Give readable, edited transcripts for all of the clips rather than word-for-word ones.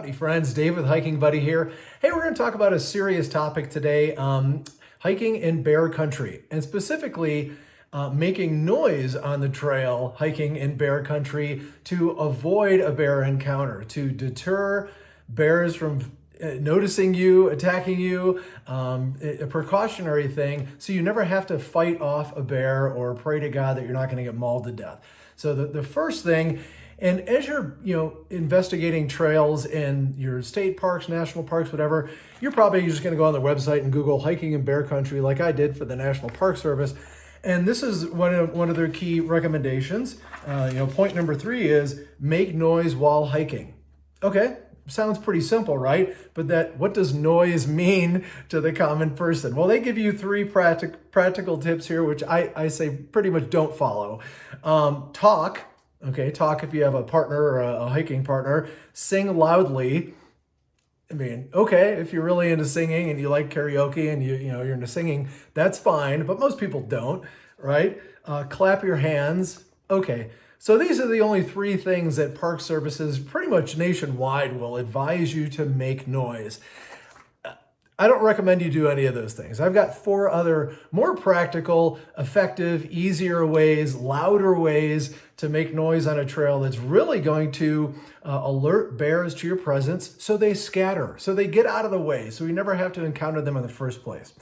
Howdy friends, Dave with Hiking Buddy here. Hey, we're going to talk about a serious topic today, hiking in bear country, and specifically making noise on the trail hiking in bear country to avoid a bear encounter, to deter bears from noticing you, attacking you, a precautionary thing so you never have to fight off a bear or pray to God that you're not going to get mauled to death. So the first thing, and as you're, investigating trails in your state parks, national parks, whatever, you're probably just going to go on the website and Google hiking in bear country like I did for the National Park Service. And this is one of their key recommendations. Point number 3 is make noise while hiking. Okay, sounds pretty simple, right? But what does noise mean to the common person? Well, they give you 3 practical tips here, which I say pretty much don't follow. Talk. Okay, talk if you have a partner or a hiking partner. Sing loudly. I mean, okay, if you're really into singing and you like karaoke and you're into singing, that's fine, but most people don't, right? Clap your hands. Okay, so these are the only 3 things that park services pretty much nationwide will advise you to make noise. I don't recommend you do any of those things. I've got 4 other more practical, effective, easier ways, louder ways to make noise on a trail that's really going to alert bears to your presence so they scatter, so they get out of the way, so we never have to encounter them in the first place.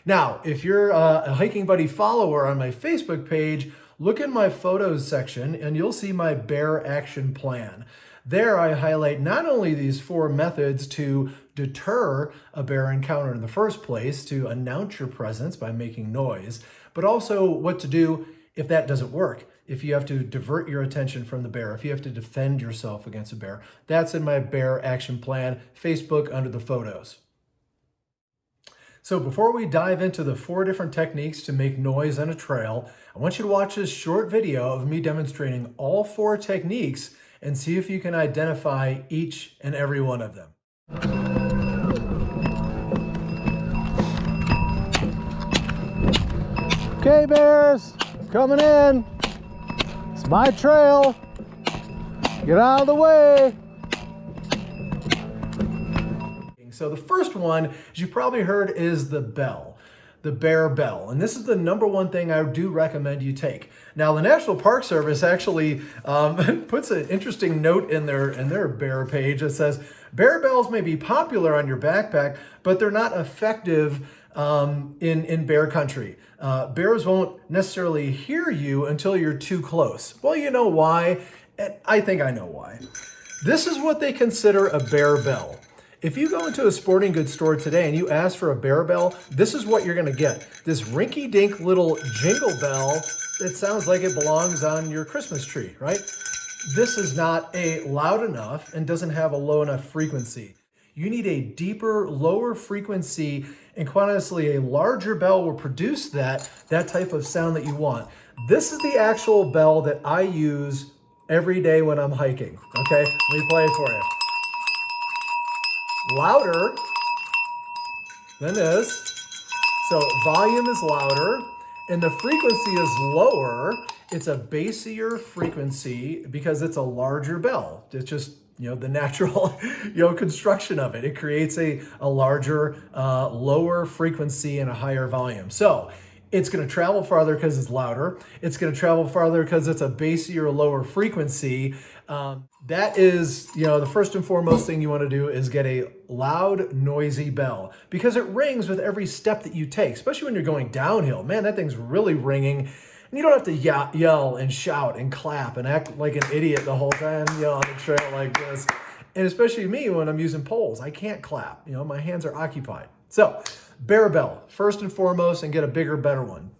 Now, if you're a Hiking Buddy follower on my Facebook page, look in my photos section and you'll see my bear action plan. There I highlight not only these 4 methods to deter a bear encounter in the first place, to announce your presence by making noise, but also what to do if that doesn't work. If you have to divert your attention from the bear, if you have to defend yourself against a bear. That's in my bear action plan, Facebook under the photos. So before we dive into the 4 different techniques to make noise on a trail, I want you to watch this short video of me demonstrating all 4 techniques and see if you can identify each and every one of them. Okay, bears, coming in. It's my trail. Get out of the way. So the first one, as you probably heard, is the bell, the bear bell. And this is the number 1 thing I do recommend you take. Now, the National Park Service actually puts an interesting note in their bear page that says, bear bells may be popular on your backpack, but they're not effective in bear country. Bears won't necessarily hear you until you're too close. Well, you know why? And I think I know why. This is what they consider a bear bell. If you go into a sporting goods store today and you ask for a bear bell, this is what you're going to get. This rinky-dink little jingle bell that sounds like it belongs on your Christmas tree, right? This is not loud enough and doesn't have a low enough frequency. You need a deeper, lower frequency, and quite honestly, a larger bell will produce that type of sound that you want. This is the actual bell that I use every day when I'm hiking, okay? Let me play it for you. Louder than this. So volume is louder and the frequency is lower. It's a bassier frequency because it's a larger bell. It's just, the natural, construction of it. It creates a larger, lower frequency and a higher volume. So it's going to travel farther because it's louder. It's going to travel farther because it's a bassier, lower frequency. That is, the first and foremost thing you want to do is get a loud, noisy bell because it rings with every step that you take, especially when you're going downhill. Man, that thing's really ringing. And you don't have to yell and shout and clap and act like an idiot the whole time, on the trail like this. And especially me when I'm using poles, I can't clap. My hands are occupied. So, bear bell, first and foremost, and get a bigger, better one.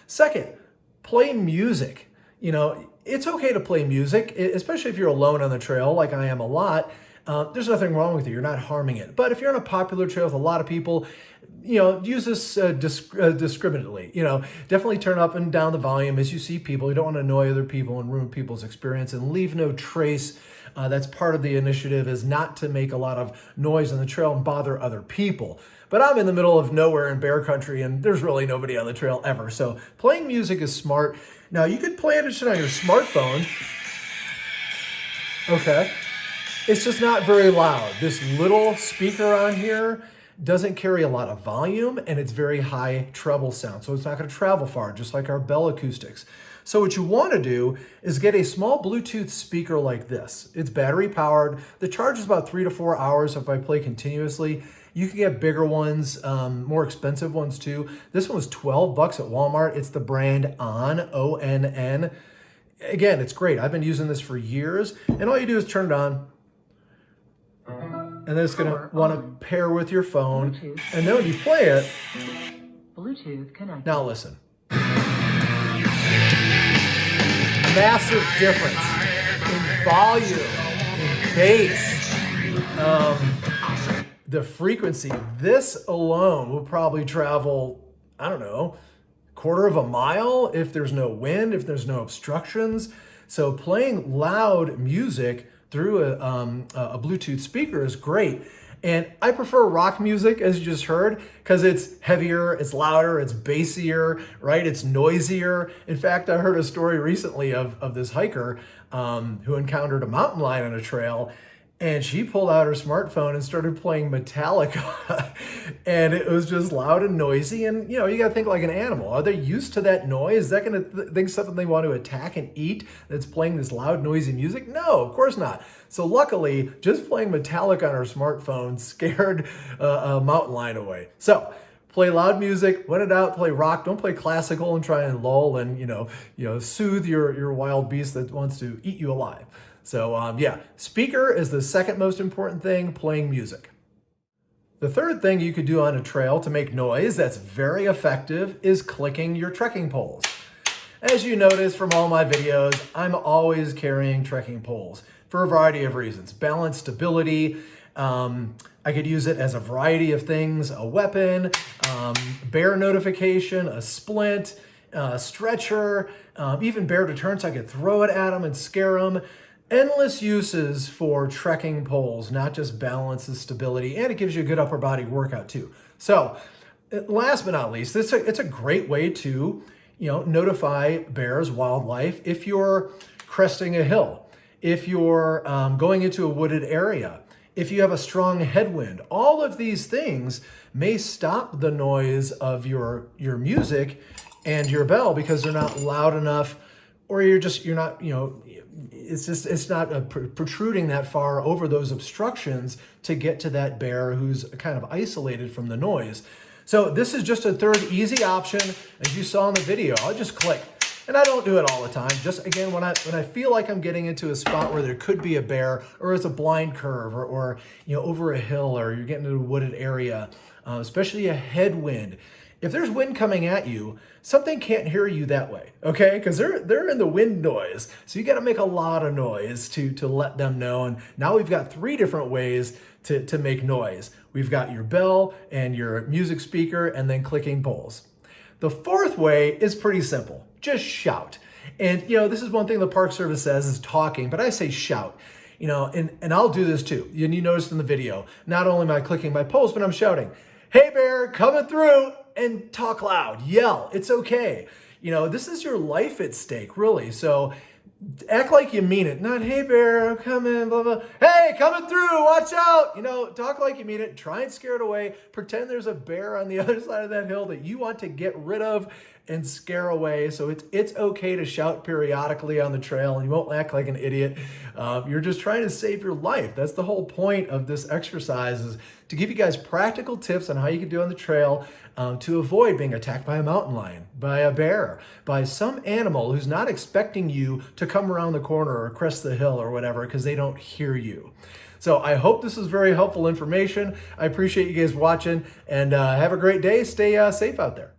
Second, play music. It's okay to play music, especially if you're alone on the trail, like I am a lot. There's nothing wrong with it. You're not harming it. But if you're on a popular trail with a lot of people, use this discriminately. Definitely turn up and down the volume as you see people. You don't want to annoy other people and ruin people's experience, and leave no trace. That's part of the initiative, is not to make a lot of noise on the trail and bother other people. But I'm in the middle of nowhere in bear country and there's really nobody on the trail ever. So playing music is smart. Now you could play it on your smartphone. Okay. It's just not very loud. This little speaker on here doesn't carry a lot of volume, and it's very high treble sound, so it's not going to travel far, just like our Bell Acoustics. So what you want to do is get a small Bluetooth speaker like this. It's battery powered. The charge is about 3 to 4 hours if I play continuously. You can get bigger ones, more expensive ones too. This one was $12 at Walmart. It's the brand ONN, O-N-N. Again, it's great. I've been using this for years, and all you do is turn it on. And then it's going to want to pair with your phone. Bluetooth. And then when you play it, Bluetooth connected. Now listen. Massive difference in volume, in bass, the frequency. This alone will probably travel, I don't know, quarter of a mile if there's no wind, if there's no obstructions. So playing loud music through a Bluetooth speaker is great. And I prefer rock music, as you just heard, because it's heavier, it's louder, it's bassier, right? It's noisier. In fact, I heard a story recently of this hiker who encountered a mountain lion on a trail, and she pulled out her smartphone and started playing Metallica. And it was just loud and noisy. And, you know, you got to think like an animal. Are they used to that noise? Is that going to think something they want to attack and eat that's playing this loud, noisy music? No, of course not. So luckily, just playing Metallica on her smartphone scared a mountain lion away. So play loud music, when in doubt, play rock. Don't play classical and try and lull and, you know, soothe your wild beast that wants to eat you alive. So yeah, speaker is the second most important thing, playing music. The third thing you could do on a trail to make noise that's very effective is clicking your trekking poles. As you notice from all my videos, I'm always carrying trekking poles for a variety of reasons. Balance, stability, I could use it as a variety of things, a weapon, bear notification, a splint, stretcher, even bear deterrence. I could throw it at them and scare them. Endless uses for trekking poles, not just balance and stability, and it gives you a good upper body workout too. So last but not least, it's a great way to, you know, notify bears, wildlife, if you're cresting a hill, if you're going into a wooded area, if you have a strong headwind. All of these things may stop the noise of your music and your bell because they're not loud enough, or you're not, you know, it's not protruding that far over those obstructions to get to that bear who's kind of isolated from the noise. So this is just a third easy option. As you saw in the video, I'll just click. And I don't do it all the time. Just again, when I feel like I'm getting into a spot where there could be a bear, or it's a blind curve, or you know, over a hill, or you're getting into a wooded area, especially a headwind. If there's wind coming at you, something can't hear you that way, okay? Because they're in the wind noise. So you got to make a lot of noise to let them know. And now we've got 3 different ways to make noise. We've got your bell and your music speaker, and then clicking poles. The fourth way is pretty simple. Just shout. And, you know, this is one thing the Park Service says is talking, but I say shout. You know, and I'll do this too. And you noticed in the video, not only am I clicking my poles, but I'm shouting, "Hey bear, coming through," and talk loud, yell. It's okay. You know, this is your life at stake, really. So act like you mean it. Not, "Hey bear, I'm coming, blah, blah. Hey, coming through, watch out." You know, talk like you mean it. Try and scare it away. Pretend there's a bear on the other side of that hill that you want to get rid of and scare away. So it's okay to shout periodically on the trail, and you won't act like an idiot. You're just trying to save your life. That's the whole point of this exercise, is to give you guys practical tips on how you can do on the trail to avoid being attacked by a mountain lion, by a bear, by some animal who's not expecting you to come around the corner or crest the hill or whatever, because they don't hear you. So I hope this was very helpful information. I appreciate you guys watching, and have a great day. Stay safe out there.